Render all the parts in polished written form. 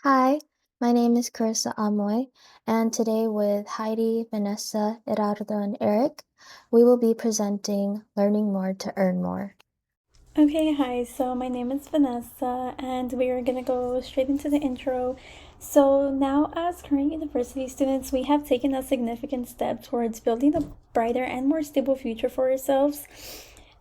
Hi, my name is Carissa Amoy, and today with Heidi, Vanessa, Gerardo, and Eric, we will be presenting Learning More to Earn More. Okay, hi. So my name is Vanessa, and we are gonna go straight into the intro. So now, as current university students, we have taken a significant step towards building a brighter and more stable future for ourselves.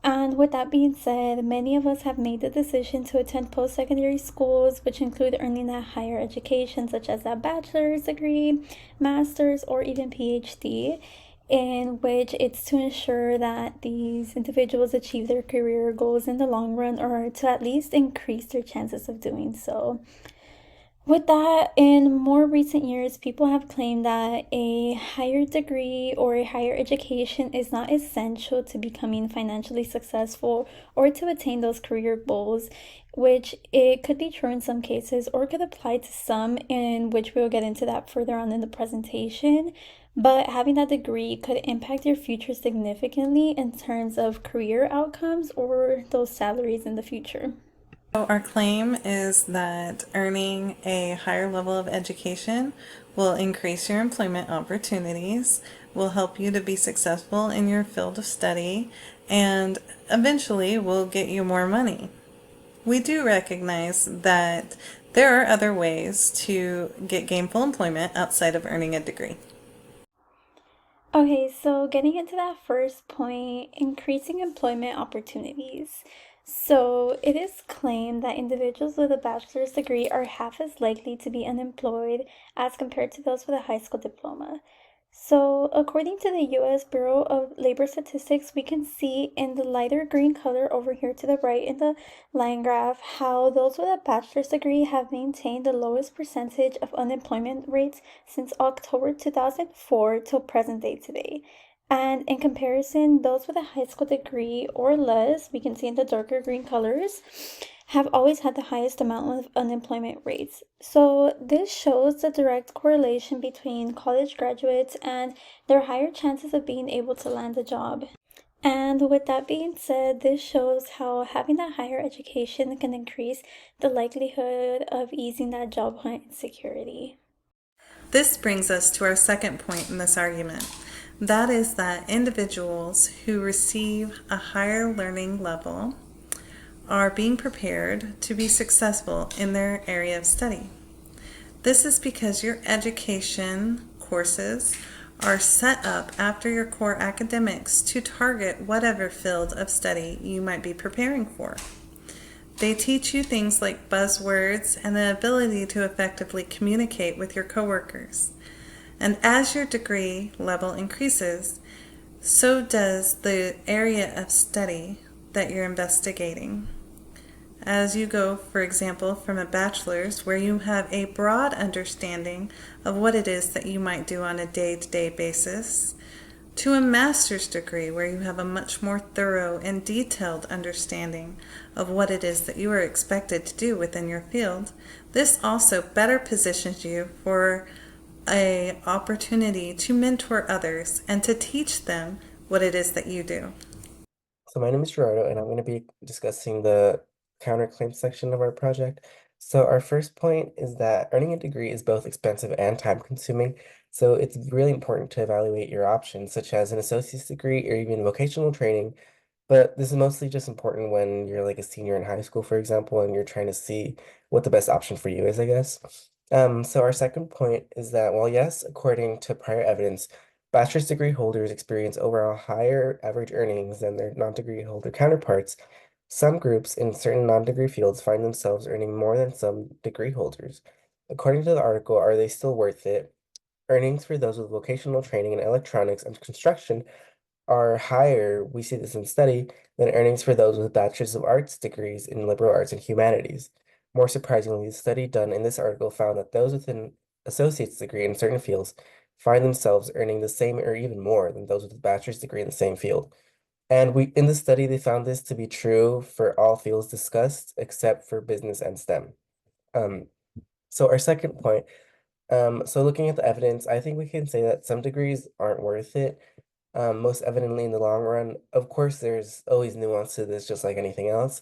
And with that being said, many of us have made the decision to attend post secondary schools, which include earning a higher education, such as a bachelor's degree, master's, or even PhD, in which it's to ensure that these individuals achieve their career goals in the long run or to at least increase their chances of doing so. With that, in more recent years, people have claimed that a higher degree or a higher education is not essential to becoming financially successful or to attain those career goals, which it could be true in some cases or could apply to some, in which we'll get into that further on in the presentation. But having that degree could impact your future significantly in terms of career outcomes or those salaries in the future. So our claim is that earning a higher level of education will increase your employment opportunities, will help you to be successful in your field of study, and eventually will get you more money. We do recognize that there are other ways to get gainful employment outside of earning a degree. Okay, so getting into that first point, increasing employment opportunities. So it is claimed that individuals with a bachelor's degree are half as likely to be unemployed as compared to those with a high school diploma. So, according to the US Bureau of Labor Statistics, we can see in the lighter green color over here to the right in the line graph how those with a bachelor's degree have maintained the lowest percentage of unemployment rates since October 2004 till present day today. And in comparison, those with a high school degree or less, we can see in the darker green colors, have always had the highest amount of unemployment rates. So, this shows the direct correlation between college graduates and their higher chances of being able to land a job. And with that being said, this shows how having that higher education can increase the likelihood of easing that job hunt insecurity. This brings us to our second point in this argument. That is that individuals who receive a higher learning level are being prepared to be successful in their area of study. This is because your education courses are set up after your core academics to target whatever field of study you might be preparing for. They teach you things like buzzwords and the ability to effectively communicate with your coworkers. And as your degree level increases, so does the area of study that you're investigating. As you go, for example, from a bachelor's where you have a broad understanding of what it is that you might do on a day-to-day basis, to a master's degree where you have a much more thorough and detailed understanding of what it is that you are expected to do within your field, this also better positions you for a opportunity to mentor others and to teach them what it is that you do. So my name is Gerardo, and I'm going to be discussing the counterclaim section of our project. So our first point is that earning a degree is both expensive and time consuming. So it's really important to evaluate your options, such as an associate's degree or even vocational training. But this is mostly just important when you're like a senior in high school, for example, and you're trying to see what the best option for you is, I guess. So our second point is that, well, yes, according to prior evidence, bachelor's degree holders experience overall higher average earnings than their non-degree holder counterparts. Some groups in certain non-degree fields find themselves earning more than some degree holders. According to the article, Are They Still Worth It? Earnings for those with vocational training in electronics and construction are higher, we see this in study, than earnings for those with Bachelor's of Arts degrees in liberal arts and humanities. More surprisingly, the study done in this article found that those with an associate's degree in certain fields find themselves earning the same or even more than those with a bachelor's degree in the same field. And we in the study they found this to be true for all fields discussed except for business and STEM. Um, so our second point, so looking at the evidence, I think we can say that some degrees aren't worth it. Most evidently in the long run. Of course, there's always nuance to this, just like anything else.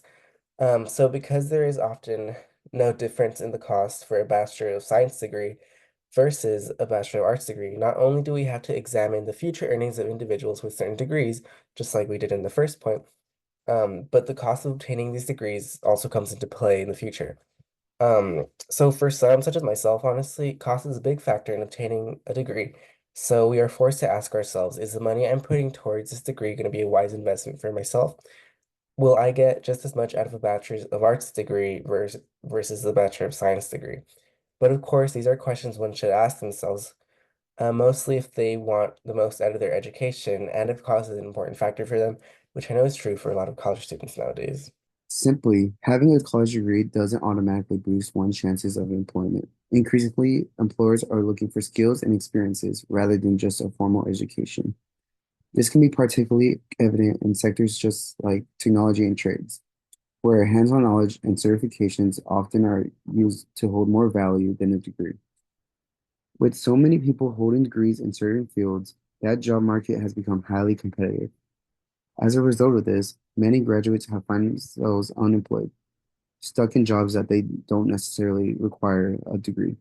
So because there is often no difference in the cost for a Bachelor of Science degree versus a Bachelor of Arts degree. Not only do we have to examine the future earnings of individuals with certain degrees, just like we did in the first point, but the cost of obtaining these degrees also comes into play in the future. So for some, such as myself, honestly, cost is a big factor in obtaining a degree. So we are forced to ask ourselves, is the money I'm putting towards this degree going to be a wise investment for myself? Will I get just as much out of a Bachelor's of Arts degree versus the Bachelor of Science degree? But of course, these are questions one should ask themselves, mostly if they want the most out of their education and if cost is an important factor for them, which I know is true for a lot of college students nowadays. Simply, having a college degree doesn't automatically boost one's chances of employment. Increasingly, employers are looking for skills and experiences rather than just a formal education. This can be particularly evident in sectors just like technology and trades, where hands-on knowledge and certifications often are used to hold more value than a degree. With so many people holding degrees in certain fields, that job market has become highly competitive. As a result of this, many graduates have found themselves unemployed, stuck in jobs that they don't necessarily require a degree.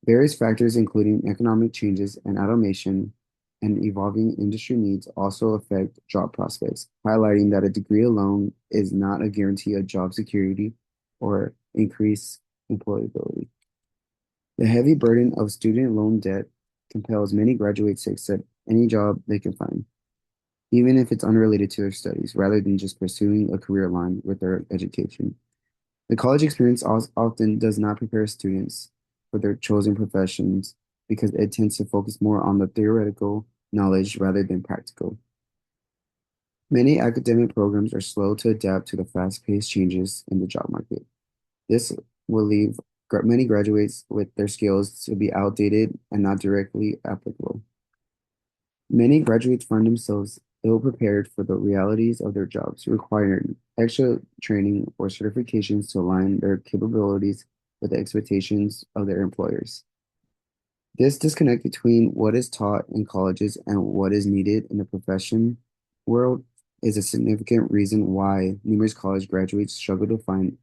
Various factors, including economic changes and automation and evolving industry needs, also affect job prospects, highlighting that a degree alone is not a guarantee of job security or increased employability. The heavy burden of student loan debt compels many graduates to accept any job they can find, even if it's unrelated to their studies, rather than just pursuing a career aligned with their education. The college experience often does not prepare students for their chosen professions because it tends to focus more on the theoretical knowledge rather than practical. Many academic programs are slow to adapt to the fast-paced changes in the job market. This will leave many graduates with their skills to be outdated and not directly applicable. Many graduates find themselves ill prepared for the realities of their jobs, requiring extra training or certifications to align their capabilities with the expectations of their employers. This disconnect between what is taught in colleges and what is needed in the profession world is a significant reason why numerous college graduates struggle to find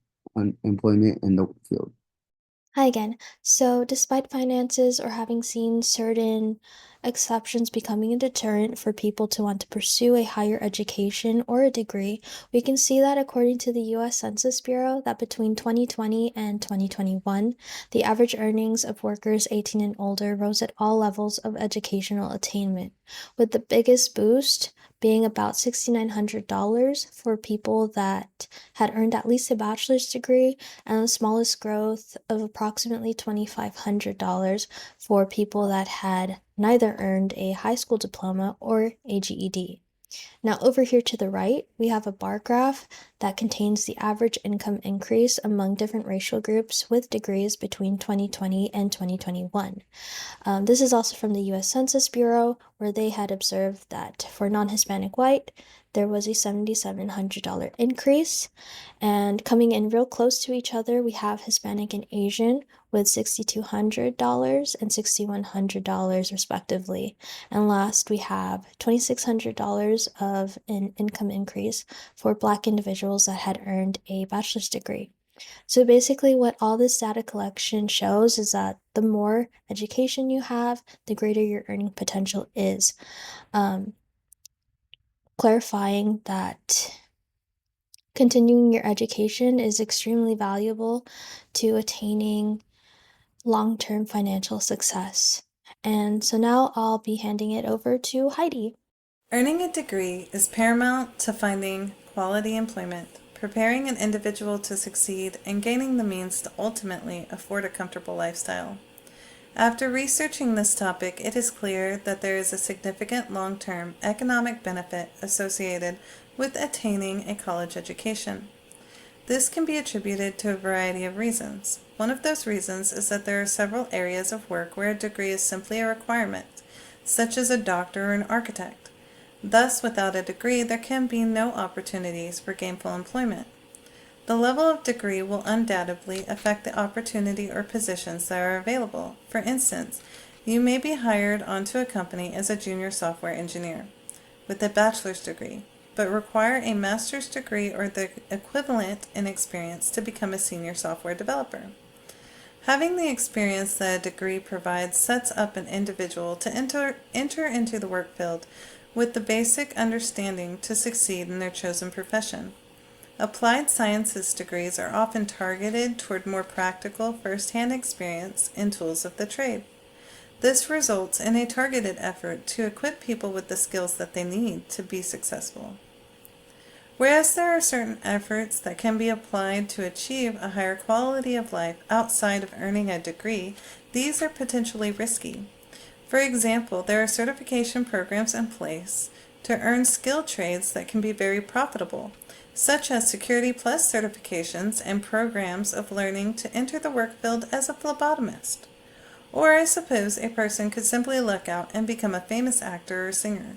employment in the field. Hi again. So, despite finances or having seen certain exceptions becoming a deterrent for people to want to pursue a higher education or a degree, we can see that according to the US Census Bureau that between 2020 and 2021, the average earnings of workers 18 and older rose at all levels of educational attainment, with the biggest boost being about $6,900 for people that had earned at least a bachelor's degree and the smallest growth of approximately $2,500 for people that had neither earned a high school diploma or a GED. Now, over here to the right, we have a bar graph that contains the average income increase among different racial groups with degrees between 2020 and 2021. This is also from the US Census Bureau, where they had observed that for non Hispanic white, there was a $7,700 increase. And coming in real close to each other, we have Hispanic and Asian with $6,200 and $6,100 respectively. And last, we have $2,600 of an income increase for Black individuals that had earned a bachelor's degree. So basically, what all this data collection shows is that the more education you have, the greater your earning potential is. Um, Clarifying that continuing your education is extremely valuable to attaining long-term financial success. And so now I'll be handing it over to Heidi. Earning a degree is paramount to finding quality employment, preparing an individual to succeed, and gaining the means to ultimately afford a comfortable lifestyle. After researching this topic, it is clear that there is a significant long-term economic benefit associated with attaining a college education. This can be attributed to a variety of reasons. One of those reasons is that there are several areas of work where a degree is simply a requirement, such as a doctor or an architect. Thus, without a degree, there can be no opportunities for gainful employment. The level of degree will undoubtedly affect the opportunity or positions that are available. For instance, you may be hired onto a company as a junior software engineer with a bachelor's degree. but require a master's degree or the equivalent in experience to become a senior software developer. Having the experience that a degree provides sets up an individual to enter into the work field with the basic understanding to succeed in their chosen profession. Applied sciences degrees are often targeted toward more practical first-hand experience in tools of the trade. This results in a targeted effort to equip people with the skills that they need to be successful. Whereas there are certain efforts that can be applied to achieve a higher quality of life outside of earning a degree, these are potentially risky. For example, there are certification programs in place to earn skilled trades that can be very profitable, such as Security Plus certifications and programs of learning to enter the work field as a phlebotomist. Or I suppose a person could simply luck out and become a famous actor or singer.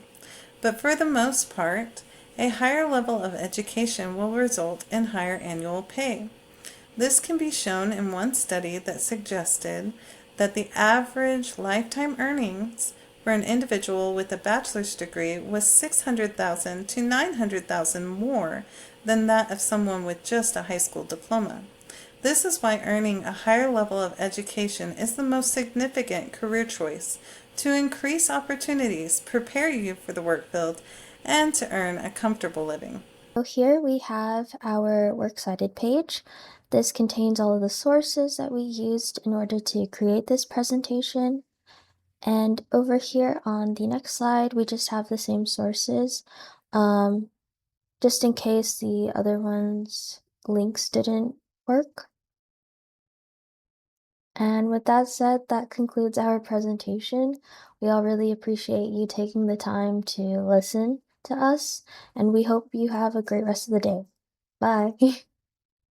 But for the most part, a higher level of education will result in higher annual pay. This can be shown in one study that suggested that the average lifetime earnings for an individual with a bachelor's degree was $600,000 to $900,000 more than that of someone with just a high school diploma. This is why earning a higher level of education is the most significant career choice to increase opportunities, prepare you for the work field, and to earn a comfortable living. So here we have our works cited page. This contains all of the sources that we used in order to create this presentation. And over here on the next slide, we just have the same sources, just in case the other ones' links didn't work. And with that said, that concludes our presentation. We all really appreciate you taking the time to listen to us, and we hope you have a great rest of the day. Bye.